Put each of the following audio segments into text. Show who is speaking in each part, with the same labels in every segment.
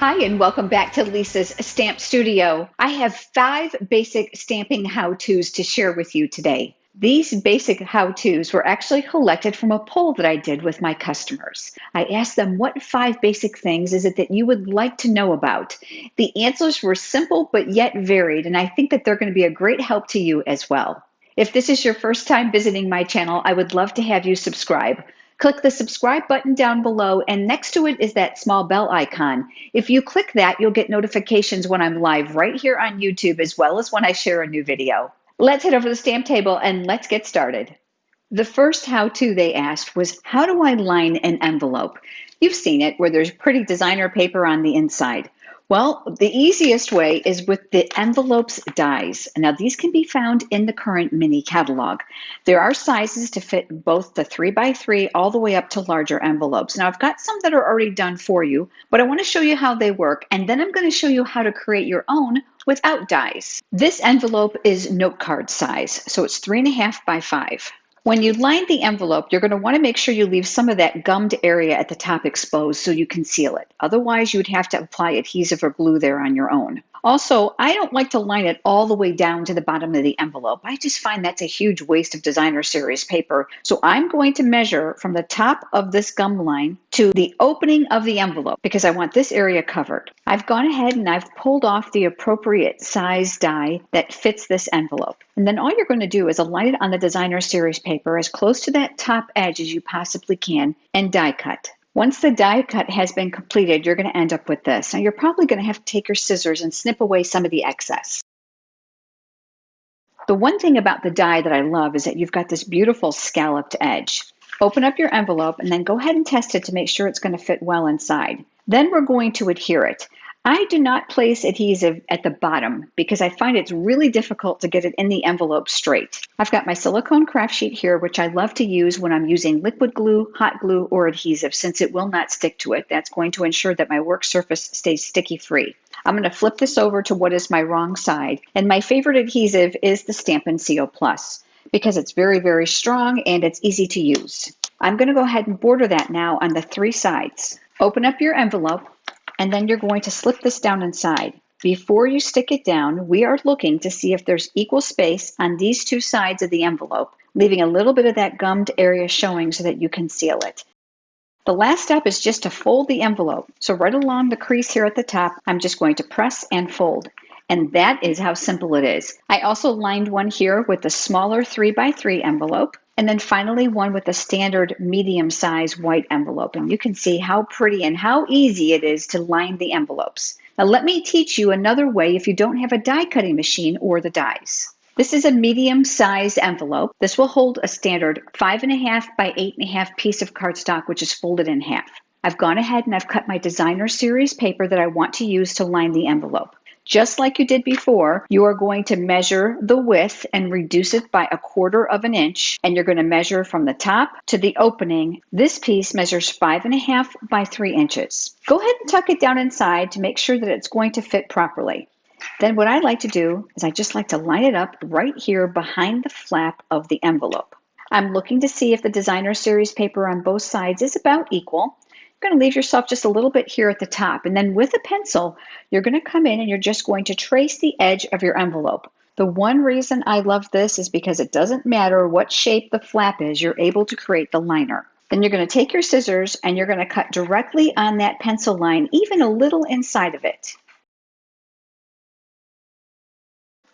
Speaker 1: Hi, and welcome back to Lisa's Stamp Studio. I have 5 basic stamping how-tos to share with you today. These basic how-tos were actually collected from a poll that I did with my customers. I asked them what 5 basic things is it that you would like to know about. The answers were simple but yet varied, and I think that they're going to be a great help to you as well. If this is your first time visiting my channel, I would love to have you subscribe. Click the subscribe button down below, and next to it is that small bell icon. If you click that, you'll get notifications when I'm live right here on YouTube, as well as when I share a new video. Let's head over to the stamp table and let's get started. The first how-to they asked was, how do I line an envelope? You've seen it where there's pretty designer paper on the inside. Well, the easiest way is with the envelopes dies. Now, these can be found in the current mini catalog. There are sizes to fit both the 3x3 all the way up to larger envelopes. Now, I've got some that are already done for you, but I want to show you how they work, and then I'm going to show you how to create your own without dies. This envelope is note card size, so it's 3.5 by 5. When you line the envelope, you're going to want to make sure you leave some of that gummed area at the top exposed so you can seal it. Otherwise, you would have to apply adhesive or glue there on your own. Also, I don't like to line it all the way down to the bottom of the envelope. I just find that's a huge waste of designer series paper. So I'm going to measure from the top of this gum line to the opening of the envelope because I want this area covered. I've gone ahead and I've pulled off the appropriate size die that fits this envelope. And then all you're going to do is align it on the designer series paper as close to that top edge as you possibly can and die cut. Once the die cut has been completed, you're going to end up with this. Now, you're probably going to have to take your scissors and snip away some of the excess. The one thing about the die that I love is that you've got this beautiful scalloped edge. Open up your envelope and then go ahead and test it to make sure it's going to fit well inside. Then we're going to adhere it. I do not place adhesive at the bottom because I find it's really difficult to get it in the envelope straight. I've got my silicone craft sheet here, which I love to use when I'm using liquid glue, hot glue, or adhesive since it will not stick to it. That's going to ensure that my work surface stays sticky free. I'm going to flip this over to what is my wrong side, and my favorite adhesive is the Stampin' Seal Plus because it's very, very strong and it's easy to use. I'm going to go ahead and border that now on the 3 sides. Open up your envelope, and then you're going to slip this down inside. Before you stick it down, we are looking to see if there's equal space on these 2 sides of the envelope, leaving a little bit of that gummed area showing so that you can seal it. The last step is just to fold the envelope. So right along the crease here at the top, I'm just going to press and fold. And that is how simple it is. I also lined one here with the smaller 3x3 envelope. And then finally one with a standard medium size white envelope. And you can see how pretty and how easy it is to line the envelopes. Now let me teach you another way if you don't have a die cutting machine or the dies. This is a medium sized envelope. This will hold a standard 5.5 by 8.5 piece of cardstock, which is folded in half. I've gone ahead and I've cut my designer series paper that I want to use to line the envelope. Just like you did before, you are going to measure the width and reduce it by 1/4 of an inch, and you're going to measure from the top to the opening. This piece measures 5.5 by 3 inches. Go ahead and tuck it down inside to make sure that it's going to fit properly. Then what I like to do is I just like to line it up right here behind the flap of the envelope. I'm looking to see if the designer series paper on both sides is about equal. You're going to leave yourself just a little bit here at the top, and then with a pencil you're going to come in and you're just going to trace the edge of your envelope. The one reason I love this is because it doesn't matter what shape the flap is, you're able to create the liner. Then you're going to take your scissors and you're going to cut directly on that pencil line, even a little inside of it.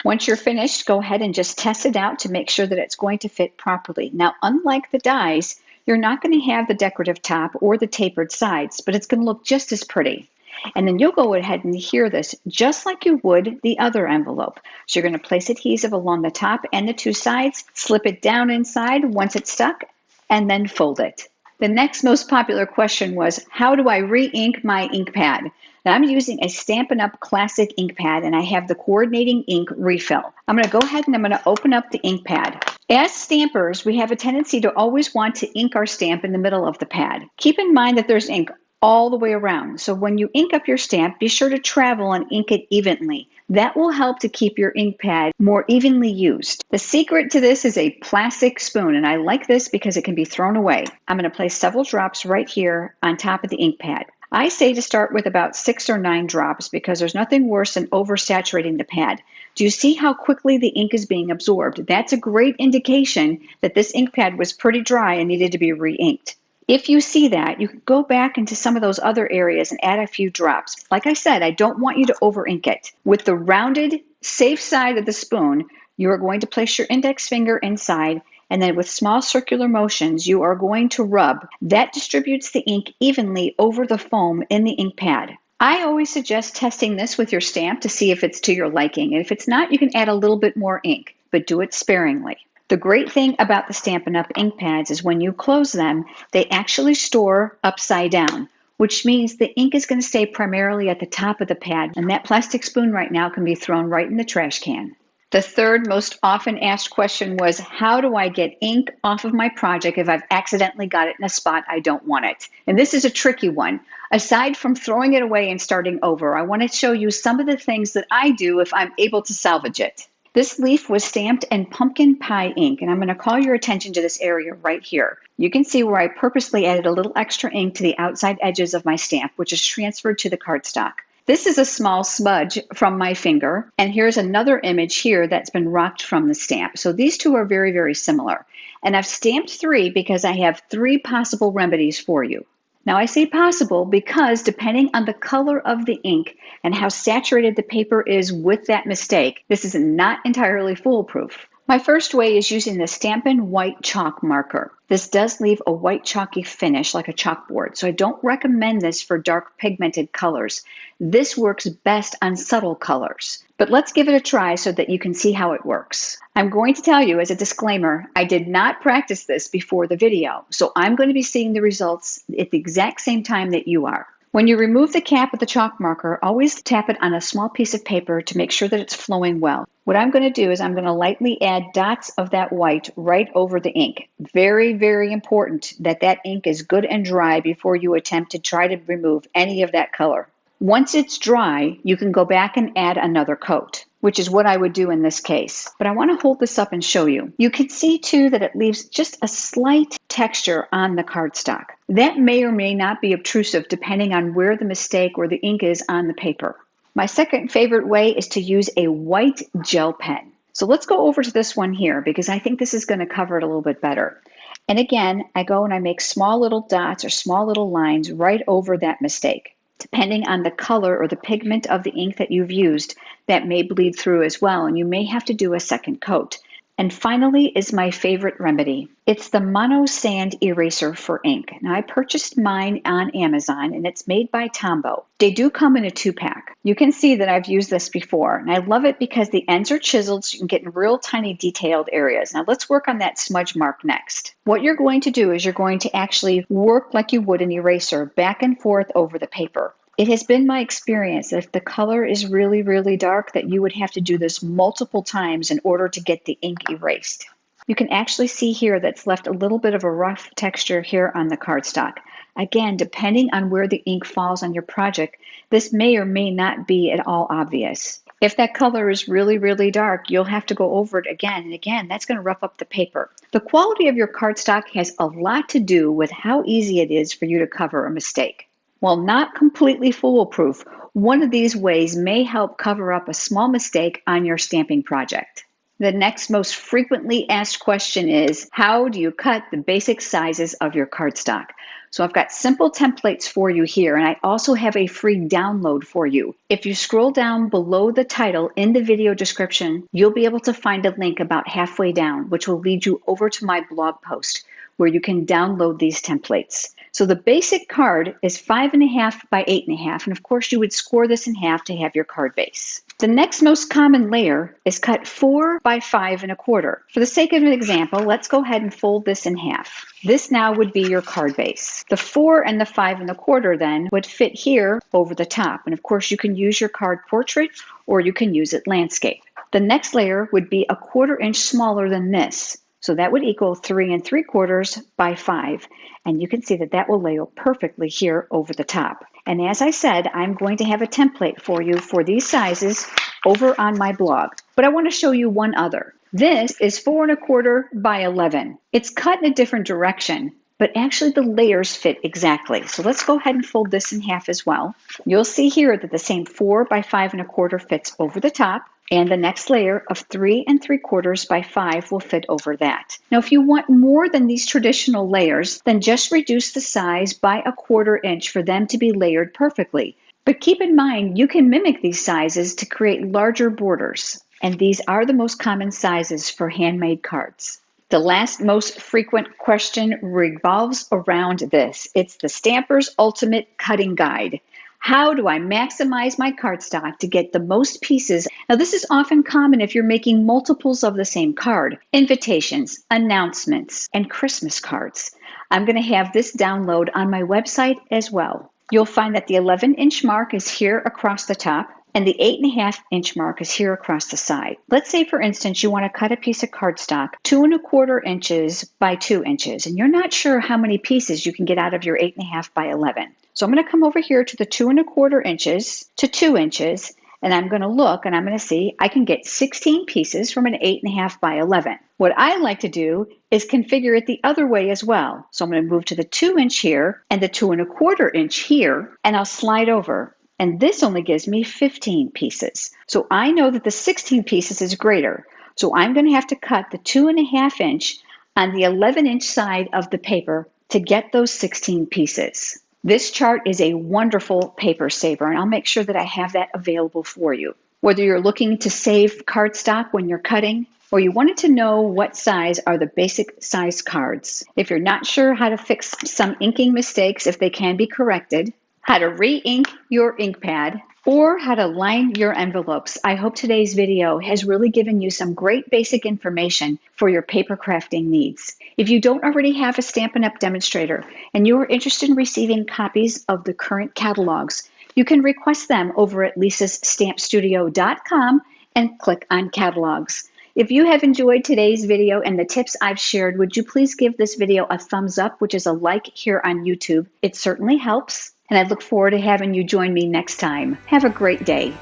Speaker 1: Once you're finished, go ahead and just test it out to make sure that it's going to fit properly. Now, unlike the dies, you're not going to have the decorative top or the tapered sides, but it's going to look just as pretty. And then you'll go ahead and adhere this just like you would the other envelope. So you're going to place adhesive along the top and the 2 sides, slip it down inside once it's stuck, and then fold it. The next most popular question was, how do I re-ink my ink pad? Now I'm using a Stampin' Up! Classic ink pad, and I have the coordinating ink refill. I'm going to go ahead and I'm going to open up the ink pad. As stampers, we have a tendency to always want to ink our stamp in the middle of the pad. Keep in mind that there's ink all the way around. So when you ink up your stamp, be sure to travel and ink it evenly. That will help to keep your ink pad more evenly used. The secret to this is a plastic spoon, and I like this because it can be thrown away. I'm going to place several drops right here on top of the ink pad. I say to start with about 6 or 9 drops because there's nothing worse than oversaturating the pad. Do you see how quickly the ink is being absorbed? That's a great indication that this ink pad was pretty dry and needed to be re-inked. If you see that, you can go back into some of those other areas and add a few drops. Like I said, I don't want you to over ink it. With the rounded, safe side of the spoon, you are going to place your index finger inside, and then with small circular motions, you are going to rub. That distributes the ink evenly over the foam in the ink pad. I always suggest testing this with your stamp to see if it's to your liking. And if it's not, you can add a little bit more ink, but do it sparingly. The great thing about the Stampin' Up! Ink pads is when you close them, they actually store upside down, which means the ink is going to stay primarily at the top of the pad, and that plastic spoon right now can be thrown right in the trash can. The third most often asked question was, how do I get ink off of my project if I've accidentally got it in a spot I don't want it? And this is a tricky one. Aside from throwing it away and starting over, I want to show you some of the things that I do if I'm able to salvage it. This leaf was stamped in pumpkin pie ink, and I'm going to call your attention to this area right here. You can see where I purposely added a little extra ink to the outside edges of my stamp, which is transferred to the cardstock. This is a small smudge from my finger, and here's another image here that's been rocked from the stamp. So these two are very, very similar. And I've stamped 3 because I have 3 possible remedies for you. Now I say possible because depending on the color of the ink and how saturated the paper is with that mistake, this is not entirely foolproof. My first way is using the Stampin' White chalk marker. This does leave a white chalky finish like a chalkboard, so I don't recommend this for dark pigmented colors. This works best on subtle colors. But let's give it a try so that you can see how it works. I'm going to tell you as a disclaimer, I did not practice this before the video, so I'm going to be seeing the results at the exact same time that you are. When you remove the cap of the chalk marker, always tap it on a small piece of paper to make sure that it's flowing well. What I'm going to do is I'm going to lightly add dots of that white right over the ink. Very, very important that that ink is good and dry before you attempt to try to remove any of that color. Once it's dry, you can go back and add another coat, which is what I would do in this case. But I want to hold this up and show you. You can see too that it leaves just a slight texture on the cardstock. That may or may not be obtrusive depending on where the mistake or the ink is on the paper. My second favorite way is to use a white gel pen. So let's go over to this one here because I think this is going to cover it a little bit better. And again, I go and I make small little dots or small little lines right over that mistake. Depending on the color or the pigment of the ink that you've used, that may bleed through as well, and you may have to do a second coat. And finally is my favorite remedy. It's the Mono Sand Eraser for ink. Now I purchased mine on Amazon and it's made by Tombow. They do come in a 2-pack. You can see that I've used this before and I love it because the ends are chiseled so you can get in real tiny detailed areas. Now let's work on that smudge mark next. What you're going to do is you're going to actually work like you would an eraser back and forth over the paper. It has been my experience that if the color is really, really dark, that you would have to do this multiple times in order to get the ink erased. You can actually see here that's left a little bit of a rough texture here on the cardstock. Again, depending on where the ink falls on your project, this may or may not be at all obvious. If that color is really, really dark, you'll have to go over it again and again. That's going to rough up the paper. The quality of your cardstock has a lot to do with how easy it is for you to cover a mistake. While not completely foolproof, one of these ways may help cover up a small mistake on your stamping project. The next most frequently asked question is, how do you cut the basic sizes of your cardstock? So I've got simple templates for you here, and I also have a free download for you. If you scroll down below the title in the video description, you'll be able to find a link about halfway down, which will lead you over to my blog post, where you can download these templates. So the basic card is 5.5 by 8.5, and of course you would score this in half to have your card base. The next most common layer is cut 4 by 5.25. For the sake of an example, let's go ahead and fold this in half. This now would be your card base. The 4 and the 5.25 then would fit here over the top, and of course you can use your card portrait or you can use it landscape. The next layer would be 1/4 inch smaller than this. So that would equal 3 3/4 by 5. And you can see that that will lay perfectly here over the top. And as I said, I'm going to have a template for you for these sizes over on my blog. But I want to show you one other. This is 4 1/4 by 11. It's cut in a different direction, but actually the layers fit exactly. So let's go ahead and fold this in half as well. You'll see here that the same 4 by 5 1/4 fits over the top, and the next layer of 3 3/4 by 5 will fit over that. Now, if you want more than these traditional layers, then just reduce the size by 1/4 inch for them to be layered perfectly. But keep in mind, you can mimic these sizes to create larger borders, and these are the most common sizes for handmade cards. The last most frequent question revolves around this. It's the Stamper's Ultimate Cutting Guide. How do I maximize my cardstock to get the most pieces? Now, this is often common if you're making multiples of the same card, invitations, announcements, and Christmas cards. I'm going to have this download on my website as well. You'll find that the 11-inch mark is here across the top, and the 8.5-inch mark is here across the side. Let's say, for instance, you want to cut a piece of cardstock 2 1/4 inches by 2 inches, and you're not sure how many pieces you can get out of your 8.5 by 11. So I'm going to come over here to the 2 1/4 inches to 2 inches, and I'm going to look, and I'm going to see I can get 16 pieces from an 8.5 by 11. What I like to do is configure it the other way as well. So I'm going to move to the 2-inch here and the 2 1/4 inch here, and I'll slide over. And this only gives me 15 pieces. So I know that the 16 pieces is greater. So I'm going to have to cut the 2.5 inch on the 11-inch side of the paper to get those 16 pieces. This chart is a wonderful paper saver, and I'll make sure that I have that available for you. Whether you're looking to save cardstock when you're cutting, or you wanted to know what size are the basic size cards. If you're not sure how to fix some inking mistakes, if they can be corrected, how to re-ink your ink pad, or how to line your envelopes. I hope today's video has really given you some great basic information for your paper crafting needs. If you don't already have a Stampin' Up! Demonstrator and you are interested in receiving copies of the current catalogs, you can request them over at lisasstampstudio.com and click on catalogs. If you have enjoyed today's video and the tips I've shared, would you please give this video a thumbs up, which is a like here on YouTube? It certainly helps. And I look forward to having you join me next time. Have a great day.